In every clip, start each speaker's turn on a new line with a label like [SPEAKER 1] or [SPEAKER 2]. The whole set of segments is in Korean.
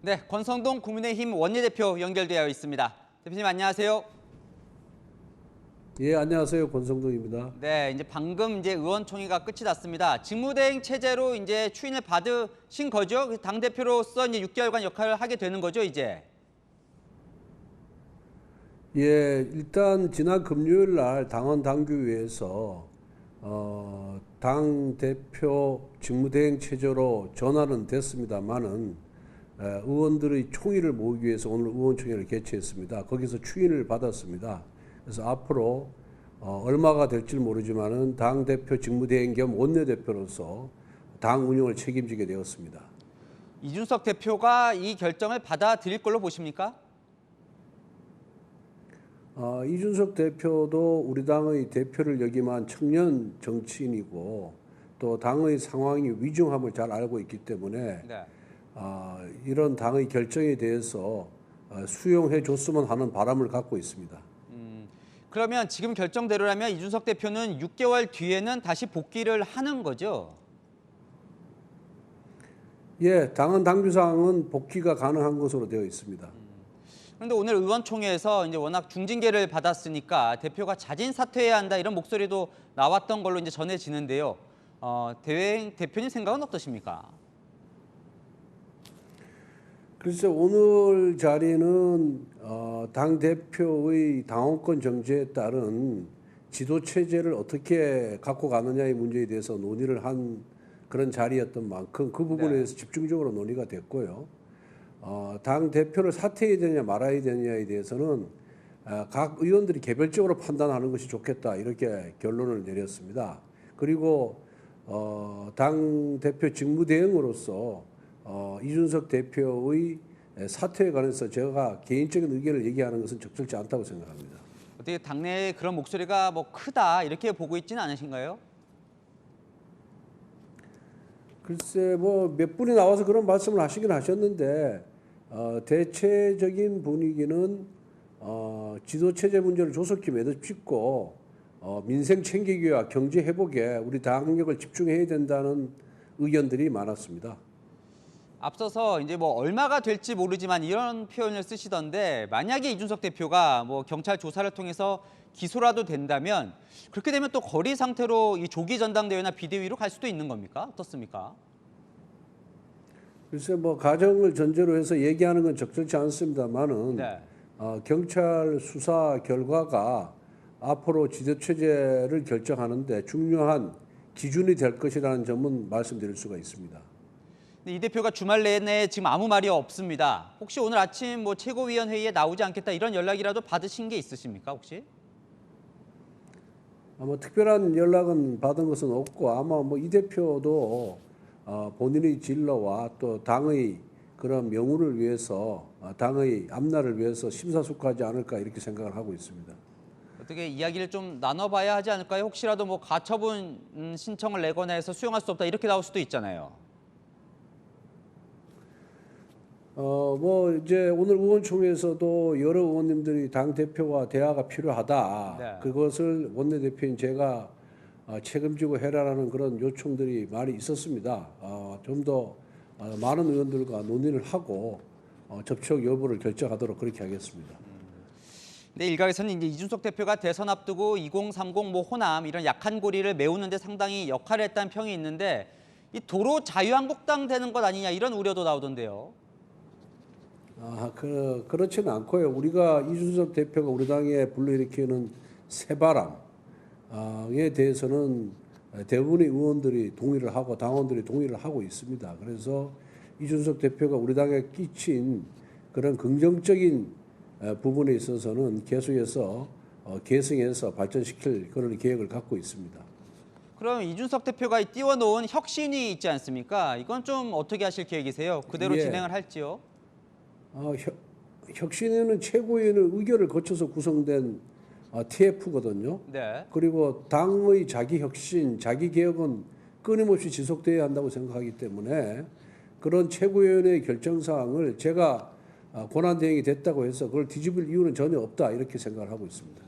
[SPEAKER 1] 네, 권성동 국민의힘 원내대표 연결되어 있습니다. 대표님 안녕하세요.
[SPEAKER 2] 예, 안녕하세요. 권성동입니다.
[SPEAKER 1] 네, 이제 방금 의원총회가 끝이 났습니다. 직무대행 체제로 이제 추인을 받으신 거죠? 당 대표로서 이제 6개월간 역할을 하게 되는 거죠, 이제?
[SPEAKER 2] 예, 일단 지난 금요일 날 당원 당규위에서 당 대표 직무대행 체제로 전환은 됐습니다만은 의원들의 총의를 모으기 위해서 오늘 의원총회를 개최했습니다. 거기서 추인을 받았습니다. 그래서 앞으로 얼마가 될지 모르지만은 당 대표 직무대행 겸 원내대표로서 당 운영을 책임지게 되었습니다.
[SPEAKER 1] 이준석 대표가 이 결정을 받아들일 걸로 보십니까?
[SPEAKER 2] 이준석 대표도 우리 당의 대표를 역임한 청년 정치인이고 또 당의 상황이 위중함을 잘 알고 있기 때문에
[SPEAKER 1] 네.
[SPEAKER 2] 이런 당의 결정에 대해서 수용해 줬으면 하는 바람을 갖고 있습니다.
[SPEAKER 1] 그러면 지금 결정대로라면 이준석 대표는 6개월 뒤에는 다시 복귀를 하는 거죠?
[SPEAKER 2] 예, 당헌 당규상은 복귀가 가능한 것으로 되어 있습니다.
[SPEAKER 1] 그런데 오늘 의원총회에서 이제 워낙 중징계를 받았으니까 대표가 자진 사퇴해야 한다 이런 목소리도 나왔던 걸로 이제 전해지는데요. 대표님 생각은 어떠십니까?
[SPEAKER 2] 글쎄 오늘 자리는 당 대표의 당원권 정지에 따른 지도 체제를 어떻게 갖고 가느냐의 문제에 대해서 논의를 한 그런 자리였던 만큼 그 부분에 대해서 집중적으로 논의가 됐고요. 당 대표를 사퇴해야 되느냐 말아야 되느냐에 대해서는 각 의원들이 개별적으로 판단하는 것이 좋겠다 이렇게 결론을 내렸습니다. 그리고 당 대표 직무대행으로서 이준석 대표의 사퇴에 관해서 제가 개인적인 의견을 얘기하는 것은 적절치 않다고 생각합니다.
[SPEAKER 1] 어떻게 당내에 그런 목소리가 뭐 크다 이렇게 보고 있지는 않으신가요?
[SPEAKER 2] 글쎄 뭐 몇 분이 나와서 그런 말씀을 하시긴 하셨는데 대체적인 분위기는 지도체제 문제를 조속히 매듭짓고 민생 챙기기와 경제 회복에 우리 당력을 집중해야 된다는 의견들이 많았습니다.
[SPEAKER 1] 앞서서 이제 뭐 얼마가 될지 모르지만 이런 표현을 쓰시던데 만약에 이준석 대표가 뭐 경찰 조사를 통해서 기소라도 된다면 그렇게 되면 또 거리 상태로 이 조기 전당대회나 비대위로 갈 수도 있는 겁니까? 어떻습니까?
[SPEAKER 2] 글쎄 뭐 가정을 전제로 해서 얘기하는 건 적절치 않습니다만은
[SPEAKER 1] 네.
[SPEAKER 2] 경찰 수사 결과가 앞으로 지도체제를 결정하는데 중요한 기준이 될 것이라는 점은 말씀드릴 수가 있습니다.
[SPEAKER 1] 이 대표가 주말 내내 지금 아무 말이 없습니다. 혹시 오늘 아침 뭐 최고위원회의에 나오지 않겠다 이런 연락이라도 받으신 게 있으십니까 혹시?
[SPEAKER 2] 아마 특별한 연락은 받은 것은 없고 아마 뭐 이 대표도 본인의 진로와 또 당의 그런 명우를 위해서 당의 앞날을 위해서 심사숙고하지 않을까 이렇게 생각을 하고 있습니다.
[SPEAKER 1] 어떻게 이야기를 좀 나눠봐야 하지 않을까요? 혹시라도 뭐 가처분 신청을 내거나 해서 수용할 수 없다 이렇게 나올 수도 있잖아요.
[SPEAKER 2] 뭐 이제 오늘 의원총회에서도 여러 의원님들이 당 대표와 대화가 필요하다.
[SPEAKER 1] 네.
[SPEAKER 2] 그것을 원내대표인 제가 책임지고 해라라는 그런 요청들이 많이 있었습니다. 좀 더 많은 의원들과 논의를 하고 접촉 여부를 결정하도록 그렇게 하겠습니다.
[SPEAKER 1] 네, 일각에서는 이제 이준석 대표가 대선 앞두고 2030 뭐 호남 이런 약한 고리를 메우는 데 상당히 역할을 했다는 평이 있는데 이 도로 자유한국당 되는 것 아니냐 이런 우려도 나오던데요.
[SPEAKER 2] 그렇지는 않고요. 우리가 이준석 대표가 우리 당에 불러일으키는 새바람에 대해서는 대부분의 의원들이 동의를 하고 당원들이 동의를 하고 있습니다. 그래서 이준석 대표가 우리 당에 끼친 그런 긍정적인 부분에 있어서는 계속해서 계승해서 발전시킬 그런 계획을 갖고 있습니다.
[SPEAKER 1] 그럼 이준석 대표가 띄워놓은 혁신이 있지 않습니까? 이건 좀 어떻게 하실 계획이세요? 그대로
[SPEAKER 2] 예.
[SPEAKER 1] 진행을 할지요?
[SPEAKER 2] 혁신위는 최고위원의 의결을 거쳐서 구성된 TF거든요.
[SPEAKER 1] 네.
[SPEAKER 2] 그리고 당의 자기 혁신, 자기 개혁은 끊임없이 지속돼야 한다고 생각하기 때문에 그런 최고위원회의 결정사항을 제가 권한대행이 됐다고 해서 그걸 뒤집을 이유는 전혀 없다 이렇게 생각을 하고 있습니다.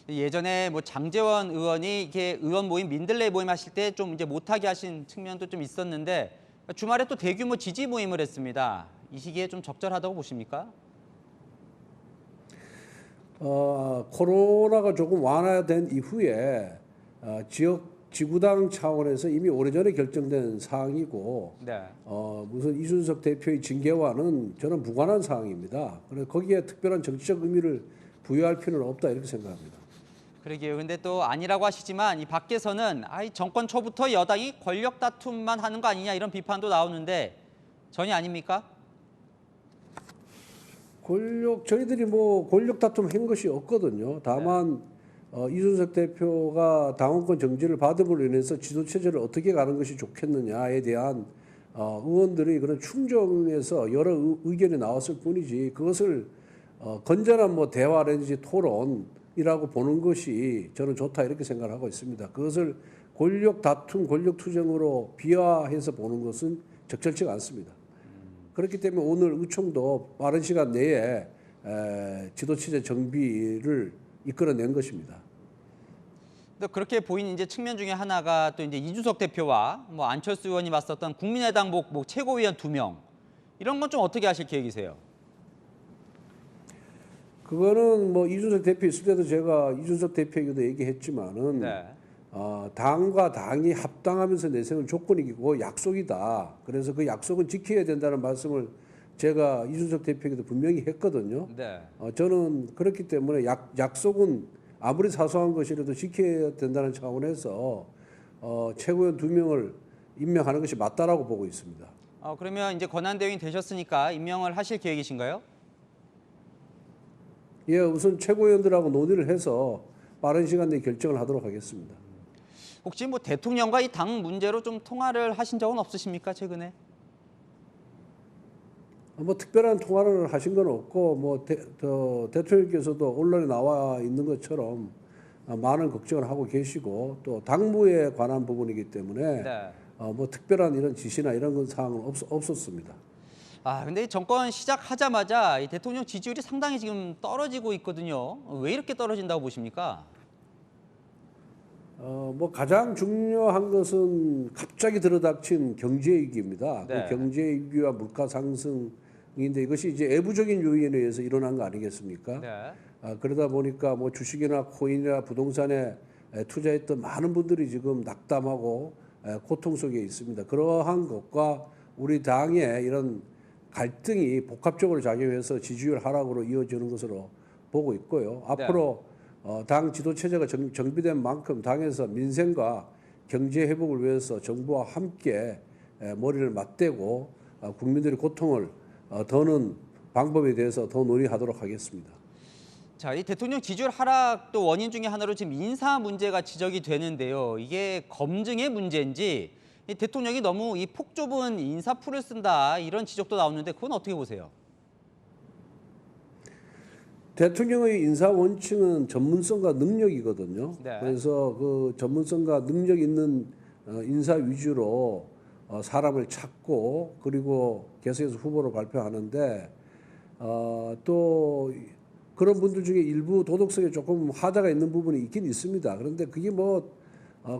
[SPEAKER 1] 예전에 뭐 장제원 의원이 이렇게 의원 모임 민들레 모임 하실 때 좀 이제 못하게 하신 측면도 좀 있었는데 주말에 또 대규모 지지 모임을 했습니다. 이 시기에 좀 적절하다고 보십니까?
[SPEAKER 2] 코로나가 조금 완화된 이후에 지구당 차원에서 이미 오래전에 결정된 사항이고
[SPEAKER 1] 네.
[SPEAKER 2] 무슨 이준석 대표의 징계와는 저는 무관한 사항입니다. 그래서 거기에 특별한 정치적 의미를 부여할 필요는 없다 이렇게 생각합니다.
[SPEAKER 1] 그러게요. 근데 또 아니라고 하시지만 이 밖에서는 정권 초부터 여당이 권력 다툼만 하는 거 아니냐 이런 비판도 나오는데 전혀 아닙니까?
[SPEAKER 2] 저희들이 뭐 권력 다툼 한 것이 없거든요. 다만 이준석 대표가 당원권 정지를 받음으로 인해서 지도 체제를 어떻게 가는 것이 좋겠느냐에 대한 의원들의 그런 충정에서 여러 의견이 나왔을 뿐이지 그것을 건전한 뭐 대화라든지 토론이라고 보는 것이 저는 좋다 이렇게 생각을 하고 있습니다. 그것을 권력 다툼, 권력 투쟁으로 비하해서 보는 것은 적절치가 않습니다. 그렇기 때문에 오늘 의총도 빠른 시간 내에 지도체제 정비를 이끌어낸 것입니다.
[SPEAKER 1] 또 그렇게 보이는 이제 측면 중에 하나가 또 이제 이준석 대표와 뭐 안철수 의원이 맞섰던 국민의당 뭐 최고위원 2명 이런 건 좀 어떻게 하실 계획이세요?
[SPEAKER 2] 그거는 뭐 이준석 대표 있을 때도 제가 이준석 대표에게도 얘기했지만은
[SPEAKER 1] 네.
[SPEAKER 2] 당과 당이 합당하면서 내세운 조건이고 약속이다. 그래서 그 약속은 지켜야 된다는 말씀을 제가 이준석 대표에게도 분명히 했거든요.
[SPEAKER 1] 네.
[SPEAKER 2] 저는 그렇기 때문에 약속은 아무리 사소한 것이라도 지켜야 된다는 차원에서 최고위원 2명을 임명하는 것이 맞다라고 보고 있습니다.
[SPEAKER 1] 그러면 이제 권한대행이 되셨으니까 임명을 하실 계획이신가요?
[SPEAKER 2] 예, 우선 최고위원들하고 논의를 해서 빠른 시간 내에 결정을 하도록 하겠습니다.
[SPEAKER 1] 혹시 뭐 대통령과 이 당 문제로 좀 통화를 하신 적은 없으십니까 최근에?
[SPEAKER 2] 뭐 특별한 통화를 하신 건 없고 뭐 대통령께서도 언론에 나와 있는 것처럼 많은 걱정을 하고 계시고 또 당무에 관한 부분이기 때문에
[SPEAKER 1] 네.
[SPEAKER 2] 뭐 특별한 이런 지시나 이런 사항은 없었습니다.
[SPEAKER 1] 근데 이 정권 시작하자마자 이 대통령 지지율이 상당히 지금 떨어지고 있거든요. 왜 이렇게 떨어진다고 보십니까?
[SPEAKER 2] 뭐 가장 중요한 것은 갑자기 들어닥친 경제 위기입니다.
[SPEAKER 1] 네.
[SPEAKER 2] 그 경제 위기와 물가 상승인데 이것이 이제 외부적인 요인에 의해서 일어난 거 아니겠습니까?
[SPEAKER 1] 네.
[SPEAKER 2] 그러다 보니까 뭐 주식이나 코인이나 부동산에 투자했던 많은 분들이 지금 낙담하고 고통 속에 있습니다. 그러한 것과 우리 당의 이런 갈등이 복합적으로 작용해서 지지율 하락으로 이어지는 것으로 보고 있고요. 앞으로 당 지도 체제가 정비된 만큼 당에서 민생과 경제 회복을 위해서 정부와 함께 머리를 맞대고 국민들의 고통을 더는 방법에 대해서 더 논의하도록 하겠습니다.
[SPEAKER 1] 자, 이 대통령 지지율 하락도 원인 중에 하나로 지금 인사 문제가 지적이 되는데요. 이게 검증의 문제인지 이 대통령이 너무 이 폭 좁은 인사풀을 쓴다 이런 지적도 나오는데 그건 어떻게 보세요?
[SPEAKER 2] 대통령의 인사 원칙은 전문성과 능력이거든요.
[SPEAKER 1] 네.
[SPEAKER 2] 그래서 그 전문성과 능력 있는 인사 위주로 사람을 찾고 그리고 계속해서 후보로 발표하는데 또 그런 분들 중에 일부 도덕성에 조금 하자가 있는 부분이 있긴 있습니다. 그런데 그게 뭐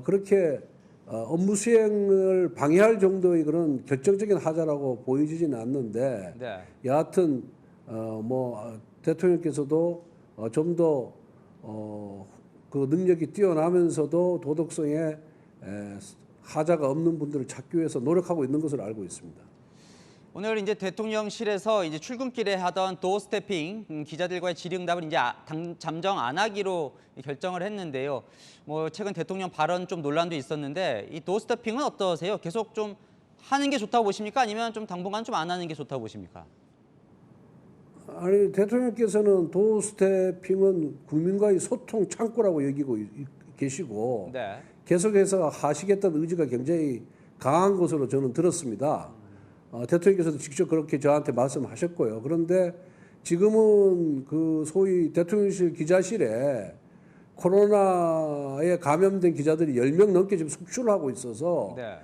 [SPEAKER 2] 그렇게 업무 수행을 방해할 정도의 그런 결정적인 하자라고 보여지지는 않는데
[SPEAKER 1] 네.
[SPEAKER 2] 여하튼 뭐 대통령께서도 좀 더 그 능력이 뛰어나면서도 도덕성에 하자가 없는 분들을 찾기 위해서 노력하고 있는 것으로 알고 있습니다.
[SPEAKER 1] 오늘 이제 대통령실에서 이제 출근길에 하던 도어 스태핑 기자들과의 질의응답을 이제 잠정 안 하기로 결정을 했는데요. 뭐 최근 대통령 발언 좀 논란도 있었는데 이 도어 스태핑은 어떠세요? 계속 좀 하는 게 좋다고 보십니까? 아니면 좀 당분간 좀 안 하는 게 좋다고 보십니까?
[SPEAKER 2] 아니 대통령께서는 도어 스태핑은 국민과의 소통 창구라고 여기고 계시고
[SPEAKER 1] 네.
[SPEAKER 2] 계속해서 하시겠다는 의지가 굉장히 강한 것으로 저는 들었습니다. 대통령께서도 직접 그렇게 저한테 말씀하셨고요. 그런데 지금은 그 소위 대통령실 기자실에 코로나에 감염된 기자들이 10명 넘게 지금 속출을 하고 있어서
[SPEAKER 1] 네.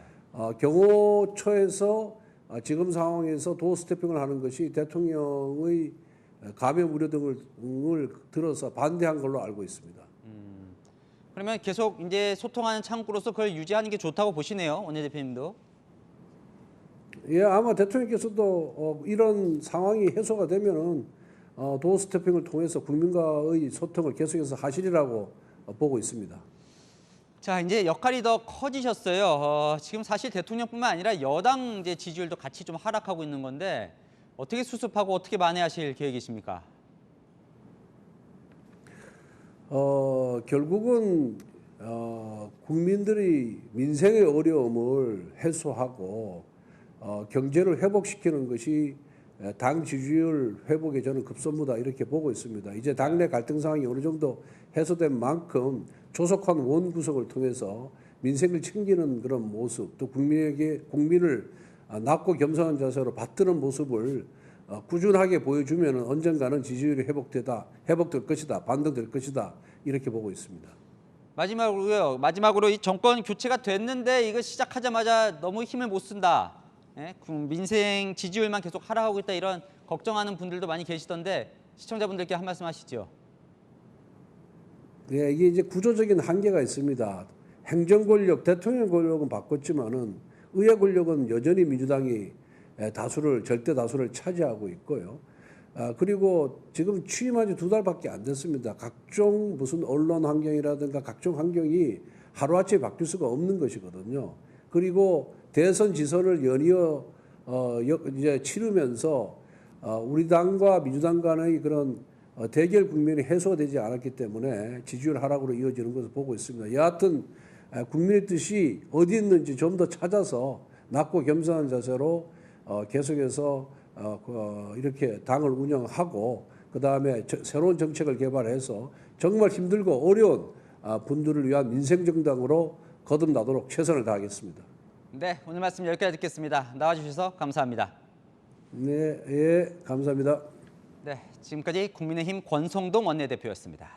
[SPEAKER 2] 경호처에서 지금 상황에서 도어 스태핑을 하는 것이 대통령의 감염 우려 등을 들어서 반대한 걸로 알고 있습니다.
[SPEAKER 1] 그러면 계속 이제 소통하는 창구로서 그걸 유지하는 게 좋다고 보시네요, 원내대표님도.
[SPEAKER 2] 예, 아마 대통령께서도 이런 상황이 해소가 되면은 도어 스태핑을 통해서 국민과의 소통을 계속해서 하시리라고 보고 있습니다.
[SPEAKER 1] 자, 이제 역할이 더 커지셨어요. 지금 사실 대통령뿐만 아니라 여당 이제 지지율도 같이 좀 하락하고 있는 건데 어떻게 수습하고 어떻게 만회하실 계획이십니까?
[SPEAKER 2] 결국은 국민들이 민생의 어려움을 해소하고 경제를 회복시키는 것이 당 지지율 회복에 저는 급선무다 이렇게 보고 있습니다. 이제 당내 갈등 상황이 어느 정도 해소된 만큼 조속한 원 구성을 통해서 민생을 챙기는 그런 모습, 또 국민을 낮고 겸손한 자세로 받드는 모습을 꾸준하게 보여주면 언젠가는 지지율이 회복될 것이다, 반등될 것이다 이렇게 보고 있습니다.
[SPEAKER 1] 마지막으로 이 정권 교체가 됐는데 이거 시작하자마자 너무 힘을 못 쓴다. 예? 민생 지지율만 계속 하락하고 있다 이런 걱정하는 분들도 많이 계시던데 시청자분들께 한 말씀 하시죠.
[SPEAKER 2] 네, 이게 이제 구조적인 한계가 있습니다. 행정 권력, 대통령 권력은 바꿨지만은 의회 권력은 여전히 민주당이 절대 다수를 차지하고 있고요. 그리고 지금 취임한 지 2달밖에 안 됐습니다. 각종 무슨 언론 환경이라든가 각종 환경이 하루아침에 바뀔 수가 없는 것이거든요. 그리고 대선 지선을 연이어 이제 치르면서 우리 당과 민주당 간의 그런 대결 국면이 해소되지 않았기 때문에 지지율 하락으로 이어지는 것을 보고 있습니다. 여하튼 국민의 뜻이 어디 있는지 좀 더 찾아서 낮고 겸손한 자세로 계속해서 이렇게 당을 운영하고 그다음에 새로운 정책을 개발해서 정말 힘들고 어려운 분들을 위한 민생정당으로 거듭나도록 최선을 다하겠습니다.
[SPEAKER 1] 네, 오늘 말씀 여기까지 듣겠습니다. 나와주셔서 감사합니다.
[SPEAKER 2] 네, 예, 감사합니다.
[SPEAKER 1] 네, 지금까지 국민의힘 권성동 원내대표였습니다.